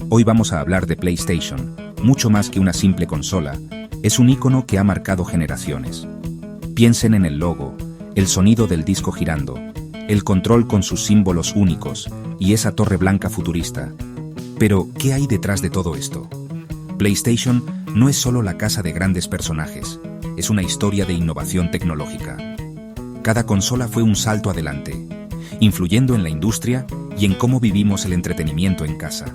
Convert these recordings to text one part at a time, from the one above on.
Hoy vamos a hablar de PlayStation, mucho más que una simple consola, es un ícono que ha marcado generaciones. Piensen en el logo, el sonido del disco girando, el control con sus símbolos únicos y esa torre blanca futurista. Pero, ¿qué hay detrás de todo esto? PlayStation no es solo la casa de grandes personajes, es una historia de innovación tecnológica. Cada consola fue un salto adelante, influyendo en la industria y en cómo vivimos el entretenimiento en casa.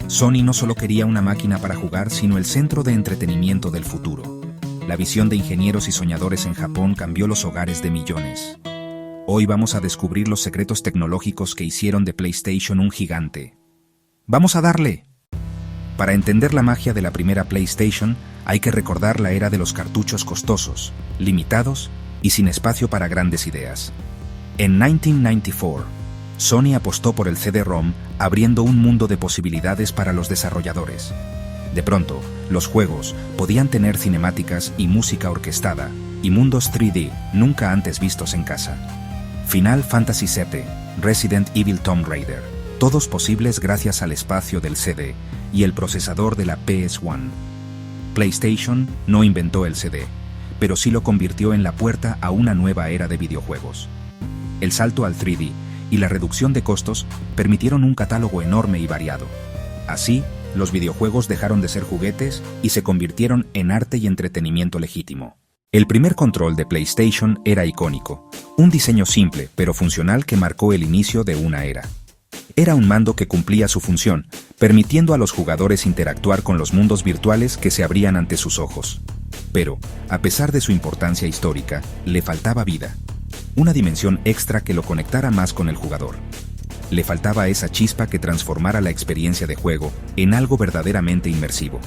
Sony no solo quería una máquina para jugar, sino el centro de entretenimiento del futuro. La visión de ingenieros y soñadores en Japón cambió los hogares de millones. Hoy vamos a descubrir los secretos tecnológicos que hicieron de PlayStation un gigante. ¡Vamos a darle! Para entender la magia de la primera PlayStation, hay que recordar la era de los cartuchos costosos, limitados y sin espacio para grandes ideas. En 1994, Sony apostó por el CD-ROM, abriendo un mundo de posibilidades para los desarrolladores. De pronto, los juegos podían tener cinemáticas y música orquestada, y mundos 3D nunca antes vistos en casa. Final Fantasy VII, Resident Evil Tomb Raider, todos posibles gracias al espacio del CD y el procesador de la PS1. PlayStation no inventó el CD, pero sí lo convirtió en la puerta a una nueva era de videojuegos. El salto al 3D y la reducción de costos permitieron un catálogo enorme y variado. Así, los videojuegos dejaron de ser juguetes y se convirtieron en arte y entretenimiento legítimo. El primer control de PlayStation era icónico, un diseño simple pero funcional que marcó el inicio de una era. Era un mando que cumplía su función, permitiendo a los jugadores interactuar con los mundos virtuales que se abrían ante sus ojos. Pero, a pesar de su importancia histórica, le faltaba vida. Una dimensión extra que lo conectara más con el jugador. Le faltaba esa chispa que transformara la experiencia de juego en algo verdaderamente inmersivo.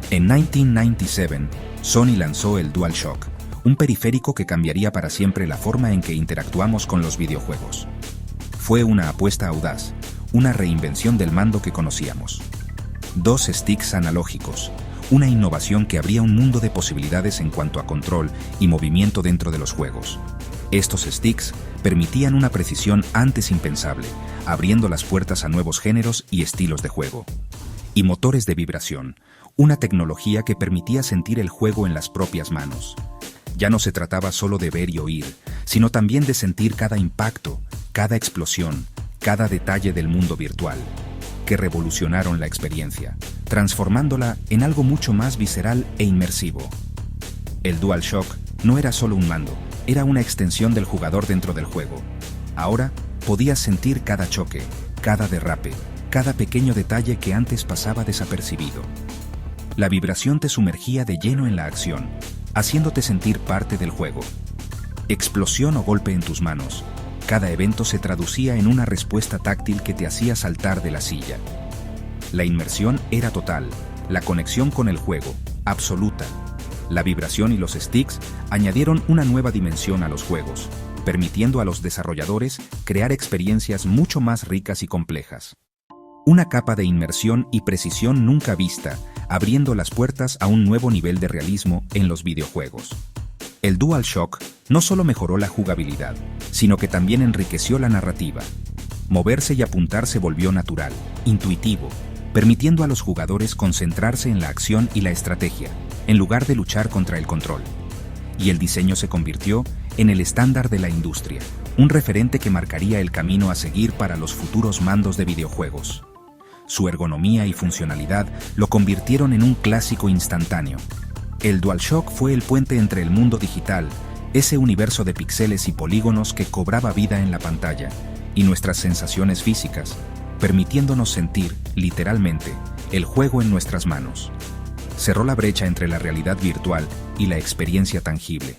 En 1997, Sony lanzó el DualShock, un periférico que cambiaría para siempre la forma en que interactuamos con los videojuegos. Fue una apuesta audaz, una reinvención del mando que conocíamos. 2 sticks analógicos, una innovación que abría un mundo de posibilidades en cuanto a control y movimiento dentro de los juegos. Estos sticks permitían una precisión antes impensable, abriendo las puertas a nuevos géneros y estilos de juego. Y motores de vibración, una tecnología que permitía sentir el juego en las propias manos. Ya no se trataba solo de ver y oír, sino también de sentir cada impacto, cada explosión, cada detalle del mundo virtual, que revolucionaron la experiencia, transformándola en algo mucho más visceral e inmersivo. El DualShock no era solo un mando, era una extensión del jugador dentro del juego. Ahora podías sentir cada choque, cada derrape, cada pequeño detalle que antes pasaba desapercibido. La vibración te sumergía de lleno en la acción, haciéndote sentir parte del juego. Explosión o golpe en tus manos, cada evento se traducía en una respuesta táctil que te hacía saltar de la silla. La inmersión era total, la conexión con el juego, absoluta. La vibración y los sticks añadieron una nueva dimensión a los juegos, permitiendo a los desarrolladores crear experiencias mucho más ricas y complejas. Una capa de inmersión y precisión nunca vista, abriendo las puertas a un nuevo nivel de realismo en los videojuegos. El DualShock no solo mejoró la jugabilidad, sino que también enriqueció la narrativa. Moverse y apuntar se volvió natural, intuitivo, permitiendo a los jugadores concentrarse en la acción y la estrategia, en lugar de luchar contra el control. Y el diseño se convirtió en el estándar de la industria, un referente que marcaría el camino a seguir para los futuros mandos de videojuegos. Su ergonomía y funcionalidad lo convirtieron en un clásico instantáneo. El DualShock fue el puente entre el mundo digital, ese universo de píxeles y polígonos que cobraba vida en la pantalla, y nuestras sensaciones físicas, permitiéndonos sentir, literalmente, el juego en nuestras manos. Cerró la brecha entre la realidad virtual y la experiencia tangible.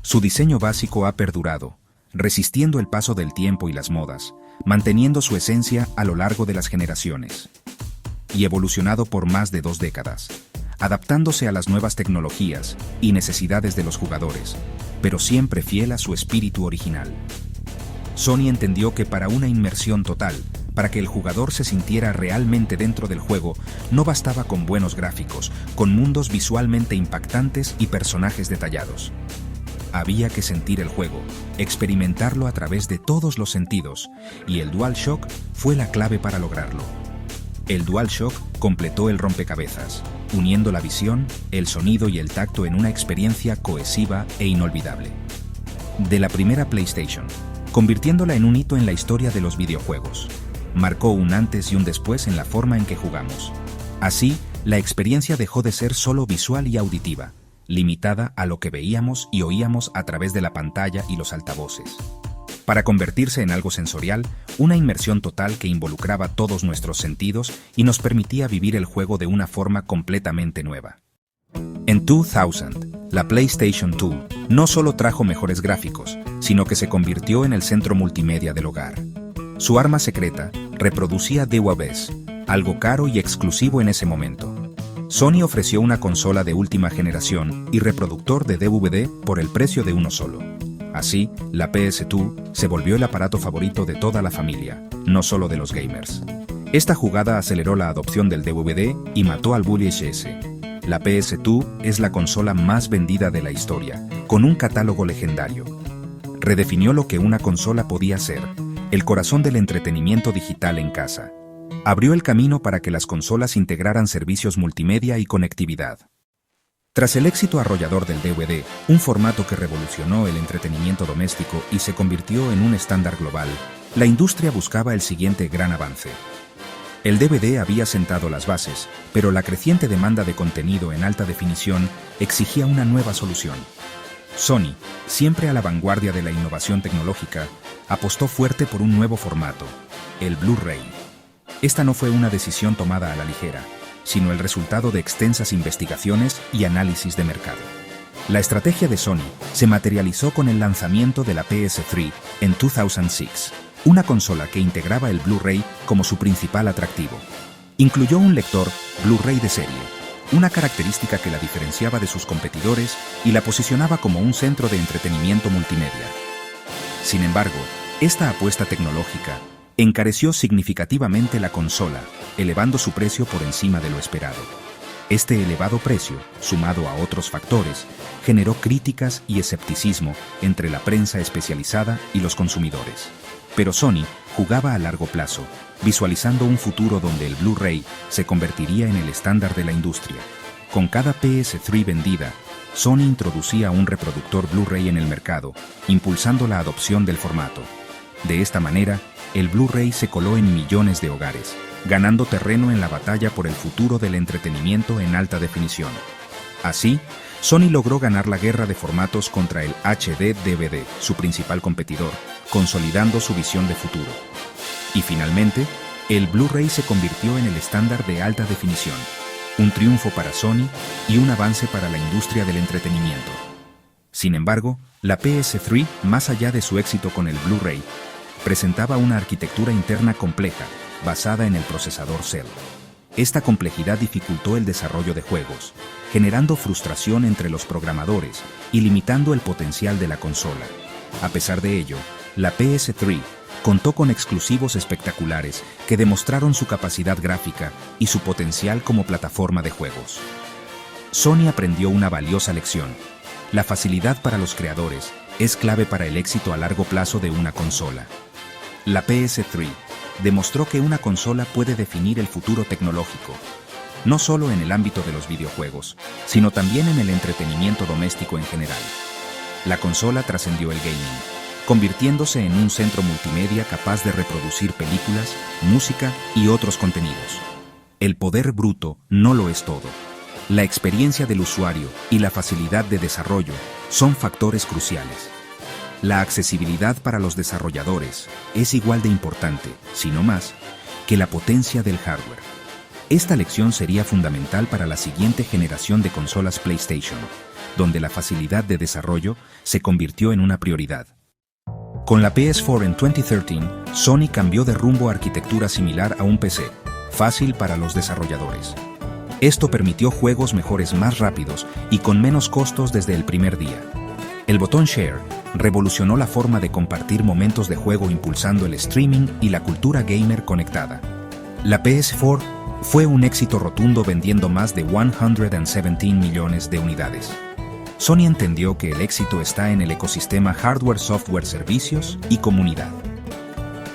Su diseño básico ha perdurado, resistiendo el paso del tiempo y las modas, manteniendo su esencia a lo largo de las generaciones. Y evolucionado por más de 2 décadas, adaptándose a las nuevas tecnologías y necesidades de los jugadores, pero siempre fiel a su espíritu original. Sony entendió que para una inmersión total, para que el jugador se sintiera realmente dentro del juego, no bastaba con buenos gráficos, con mundos visualmente impactantes y personajes detallados. Había que sentir el juego, experimentarlo a través de todos los sentidos, y el DualShock fue la clave para lograrlo. El DualShock completó el rompecabezas, uniendo la visión, el sonido y el tacto en una experiencia cohesiva e inolvidable. De la primera PlayStation, convirtiéndola en un hito en la historia de los videojuegos. Marcó un antes y un después en la forma en que jugamos. Así, la experiencia dejó de ser solo visual y auditiva, limitada a lo que veíamos y oíamos a través de la pantalla y los altavoces, para convertirse en algo sensorial, una inmersión total que involucraba todos nuestros sentidos y nos permitía vivir el juego de una forma completamente nueva. En 2000, la PlayStation 2 no solo trajo mejores gráficos, sino que se convirtió en el centro multimedia del hogar. Su arma secreta reproducía DVDs, algo caro y exclusivo en ese momento. Sony ofreció una consola de última generación y reproductor de DVD por el precio de uno solo. Así, la PS2 se volvió el aparato favorito de toda la familia, no solo de los gamers. Esta jugada aceleró la adopción del DVD y mató al VHS. La PS2 es la consola más vendida de la historia, con un catálogo legendario. Redefinió lo que una consola podía ser, el corazón del entretenimiento digital en casa. Abrió el camino para que las consolas integraran servicios multimedia y conectividad. Tras el éxito arrollador del DVD, un formato que revolucionó el entretenimiento doméstico y se convirtió en un estándar global, la industria buscaba el siguiente gran avance. El DVD había sentado las bases, pero la creciente demanda de contenido en alta definición exigía una nueva solución. Sony, siempre a la vanguardia de la innovación tecnológica, apostó fuerte por un nuevo formato, el Blu-ray. Esta no fue una decisión tomada a la ligera, sino el resultado de extensas investigaciones y análisis de mercado. La estrategia de Sony se materializó con el lanzamiento de la PS3 en 2006, una consola que integraba el Blu-ray como su principal atractivo. Incluyó un lector Blu-ray de serie, una característica que la diferenciaba de sus competidores y la posicionaba como un centro de entretenimiento multimedia. Sin embargo, esta apuesta tecnológica encareció significativamente la consola, elevando su precio por encima de lo esperado. Este elevado precio, sumado a otros factores, generó críticas y escepticismo entre la prensa especializada y los consumidores. Pero Sony jugaba a largo plazo, visualizando un futuro donde el Blu-ray se convertiría en el estándar de la industria. Con cada PS3 vendida, Sony introducía un reproductor Blu-ray en el mercado, impulsando la adopción del formato. De esta manera, el Blu-ray se coló en millones de hogares, ganando terreno en la batalla por el futuro del entretenimiento en alta definición. Así, Sony logró ganar la guerra de formatos contra el HD-DVD, su principal competidor, consolidando su visión de futuro. Y finalmente, el Blu-ray se convirtió en el estándar de alta definición, un triunfo para Sony y un avance para la industria del entretenimiento. Sin embargo, la PS3, más allá de su éxito con el Blu-ray, presentaba una arquitectura interna compleja, basada en el procesador Cell. Esta complejidad dificultó el desarrollo de juegos, generando frustración entre los programadores y limitando el potencial de la consola. A pesar de ello, la PS3 contó con exclusivos espectaculares que demostraron su capacidad gráfica y su potencial como plataforma de juegos. Sony aprendió una valiosa lección. La facilidad para los creadores es clave para el éxito a largo plazo de una consola. La PS3 demostró que una consola puede definir el futuro tecnológico, no solo en el ámbito de los videojuegos, sino también en el entretenimiento doméstico en general. La consola trascendió el gaming, convirtiéndose en un centro multimedia capaz de reproducir películas, música y otros contenidos. El poder bruto no lo es todo. La experiencia del usuario y la facilidad de desarrollo son factores cruciales. La accesibilidad para los desarrolladores es igual de importante, si no más, que la potencia del hardware. Esta lección sería fundamental para la siguiente generación de consolas PlayStation, donde la facilidad de desarrollo se convirtió en una prioridad. Con la PS4 en 2013, Sony cambió de rumbo a arquitectura similar a un PC, fácil para los desarrolladores. Esto permitió juegos mejores más rápidos y con menos costos desde el primer día. El botón Share revolucionó la forma de compartir momentos de juego impulsando el streaming y la cultura gamer conectada. La PS4 fue un éxito rotundo vendiendo más de 117 millones de unidades. Sony entendió que el éxito está en el ecosistema hardware, software, servicios y comunidad.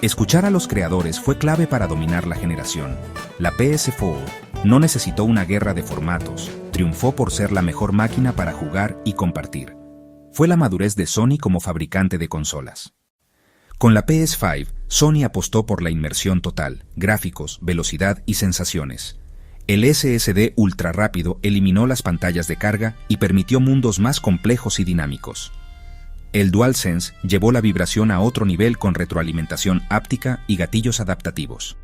Escuchar a los creadores fue clave para dominar la generación. La PS4 no necesitó una guerra de formatos, triunfó por ser la mejor máquina para jugar y compartir. Fue la madurez de Sony como fabricante de consolas. Con la PS5, Sony apostó por la inmersión total, gráficos, velocidad y sensaciones. El SSD ultra rápido eliminó las pantallas de carga y permitió mundos más complejos y dinámicos. El DualSense llevó la vibración a otro nivel con retroalimentación áptica y gatillos adaptativos.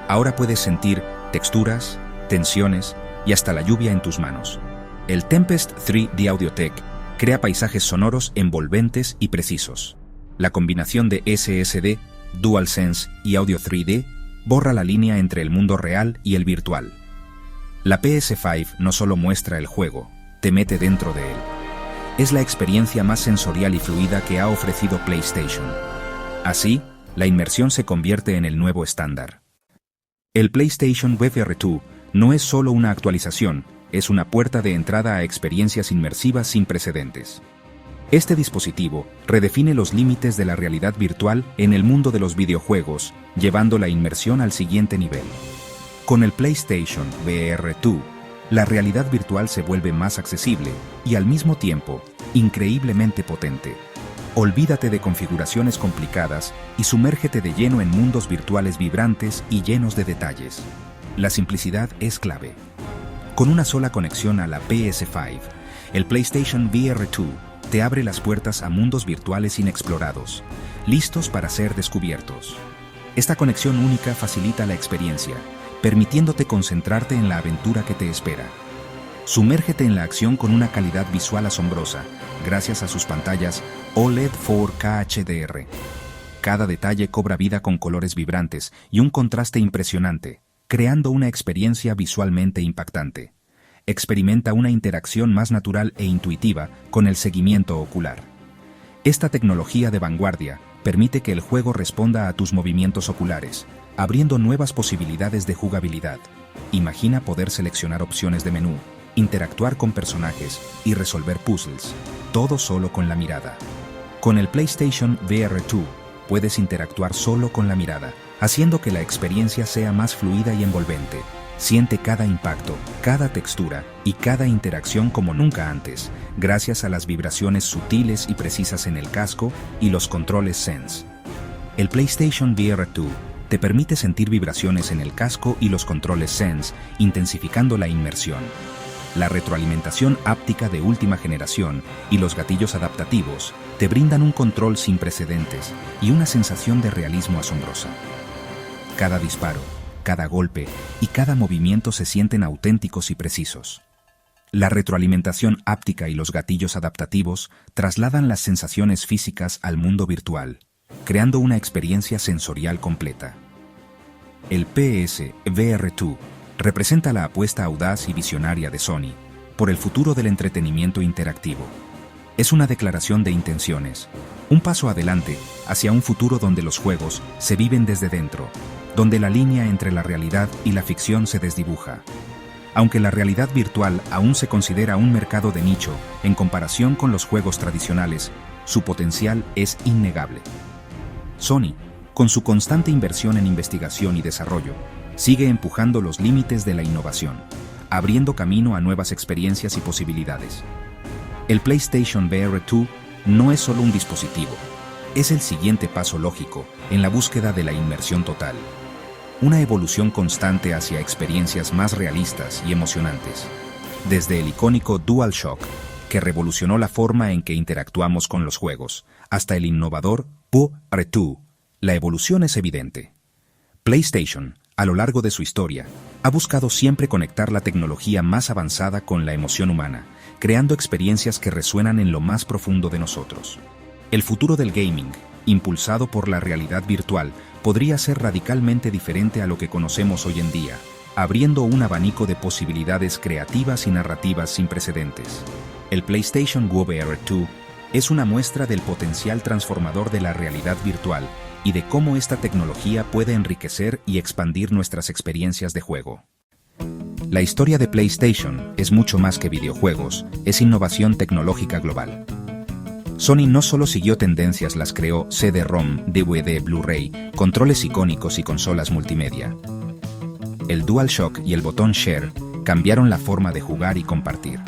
Ahora puedes sentir texturas, tensiones y hasta la lluvia en tus manos. El Tempest 3 de Audiotech crea paisajes sonoros envolventes y precisos. La combinación de SSD, DualSense y Audio 3D borra la línea entre el mundo real y el virtual. La PS5 no solo muestra el juego, te mete dentro de él. Es la experiencia más sensorial y fluida que ha ofrecido PlayStation. Así, la inmersión se convierte en el nuevo estándar. El PlayStation VR 2 no es solo una actualización, es una puerta de entrada a experiencias inmersivas sin precedentes. Este dispositivo redefine los límites de la realidad virtual en el mundo de los videojuegos, llevando la inmersión al siguiente nivel. Con el PlayStation VR 2, la realidad virtual se vuelve más accesible y al mismo tiempo, increíblemente potente. Olvídate de configuraciones complicadas y sumérgete de lleno en mundos virtuales vibrantes y llenos de detalles. La simplicidad es clave. Con una sola conexión a la PS5, el PlayStation VR 2 te abre las puertas a mundos virtuales inexplorados, listos para ser descubiertos. Esta conexión única facilita la experiencia, permitiéndote concentrarte en la aventura que te espera. Sumérgete en la acción con una calidad visual asombrosa, gracias a sus pantallas OLED 4K HDR. Cada detalle cobra vida con colores vibrantes y un contraste impresionante, creando una experiencia visualmente impactante. Experimenta una interacción más natural e intuitiva con el seguimiento ocular. Esta tecnología de vanguardia permite que el juego responda a tus movimientos oculares, abriendo nuevas posibilidades de jugabilidad. Imagina poder seleccionar opciones de menú, interactuar con personajes y resolver puzzles, todo solo con la mirada. Con el PlayStation VR 2 puedes interactuar solo con la mirada, haciendo que la experiencia sea más fluida y envolvente. Siente cada impacto, cada textura y cada interacción como nunca antes, gracias a las vibraciones sutiles y precisas en el casco y los controles Sense. El PlayStation VR 2 te permite sentir vibraciones en el casco y los controles Sense, intensificando la inmersión. La retroalimentación áptica de última generación y los gatillos adaptativos te brindan un control sin precedentes y una sensación de realismo asombrosa. Cada disparo, cada golpe y cada movimiento se sienten auténticos y precisos. La retroalimentación áptica y los gatillos adaptativos trasladan las sensaciones físicas al mundo virtual, creando una experiencia sensorial completa. El PSVR 2 representa la apuesta audaz y visionaria de Sony por el futuro del entretenimiento interactivo. Es una declaración de intenciones, un paso adelante hacia un futuro donde los juegos se viven desde dentro, donde la línea entre la realidad y la ficción se desdibuja. Aunque la realidad virtual aún se considera un mercado de nicho en comparación con los juegos tradicionales, su potencial es innegable. Sony, con su constante inversión en investigación y desarrollo, sigue empujando los límites de la innovación, abriendo camino a nuevas experiencias y posibilidades. El PlayStation VR 2 no es solo un dispositivo, es el siguiente paso lógico en la búsqueda de la inmersión total. Una evolución constante hacia experiencias más realistas y emocionantes. Desde el icónico DualShock, que revolucionó la forma en que interactuamos con los juegos, hasta el innovador VR 2, la evolución es evidente. PlayStation, a lo largo de su historia, ha buscado siempre conectar la tecnología más avanzada con la emoción humana, creando experiencias que resuenan en lo más profundo de nosotros. El futuro del gaming, impulsado por la realidad virtual, podría ser radicalmente diferente a lo que conocemos hoy en día, abriendo un abanico de posibilidades creativas y narrativas sin precedentes. El PlayStation VR 2 es una muestra del potencial transformador de la realidad virtual y de cómo esta tecnología puede enriquecer y expandir nuestras experiencias de juego. La historia de PlayStation es mucho más que videojuegos, es innovación tecnológica global. Sony no solo siguió tendencias, las creó: CD-ROM, DVD, Blu-ray, controles icónicos y consolas multimedia. El DualShock y el botón Share cambiaron la forma de jugar y compartir.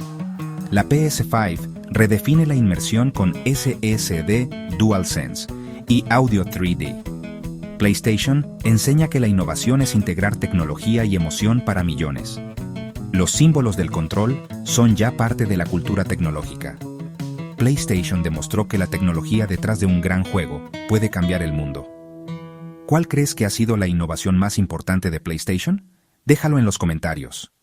La PS5 redefine la inmersión con SSD, DualSense y Audio 3D. PlayStation enseña que la innovación es integrar tecnología y emoción para millones. Los símbolos del control son ya parte de la cultura tecnológica. PlayStation demostró que la tecnología detrás de un gran juego puede cambiar el mundo. ¿Cuál crees que ha sido la innovación más importante de PlayStation? Déjalo en los comentarios.